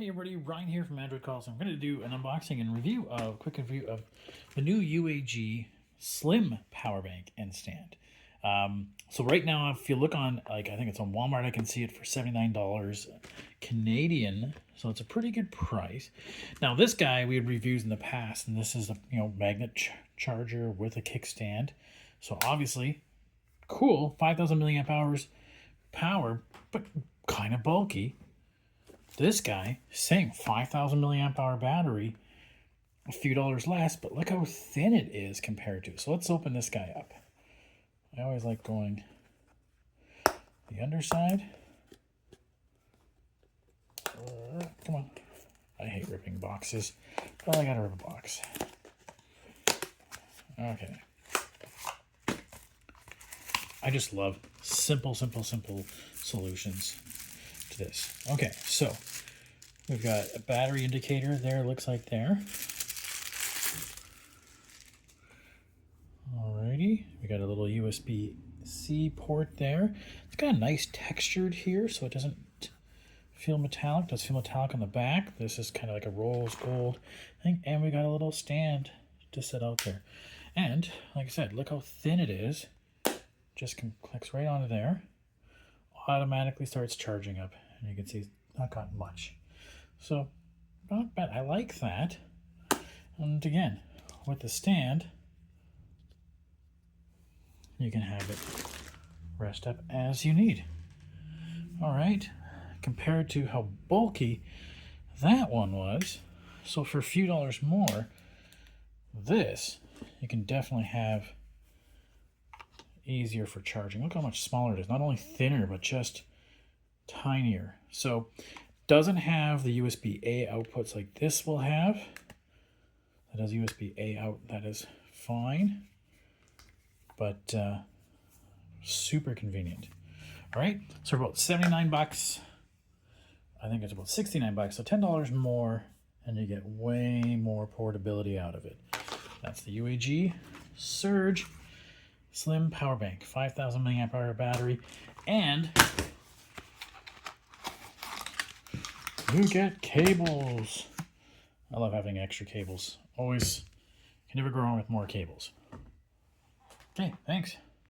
Hey everybody, Ryan here from Android Calls. I'm going to do an unboxing and review of quick review of the new UAG Slim Power Bank and Stand. So right now, if you look on, I think it's on Walmart, I can see it for $79 Canadian. So it's a pretty good price. Now this guy we had reviews in the past, and this is a magnet charger with a kickstand. So obviously, cool, 5,000 milliamp hours power, but kind of bulky. This guy, same 5,000 milliamp hour battery, a few dollars less, but look how thin it is compared to. So let's open this guy up. I always like going the underside. Come on. I hate ripping boxes, but I gotta rip a box. Okay. I just love simple solutions to this. Okay, so we've got a battery indicator there, looks like there. Alrighty, we got a little USB-C port there. It's got a nice textured here, so it doesn't feel metallic. It does feel metallic on the back. This is kind of like a rose gold thing, and we got a little stand to sit out there. And like I said, look how thin it is. Just clicks right onto there. Automatically starts charging up, and you can see it's not got much, so not bad. I like that. And again, with the stand, you can have it rest up as you need. All right, compared to how bulky that one was, so for a few dollars more, this you can definitely have easier for charging. Look how much smaller it is. Not only thinner, but just tinier. So doesn't have the USB-A outputs like this will have. That has USB-A out. That is fine, but super convenient. All right, so about 79 bucks. I think it's about 69 bucks. So $10 more, and you get way more portability out of it. That's the UAG Surge Slim Power Bank, 5,000 milliamp hour battery, and you get cables. I love having extra cables. Always, can never go wrong with more cables. Okay, thanks.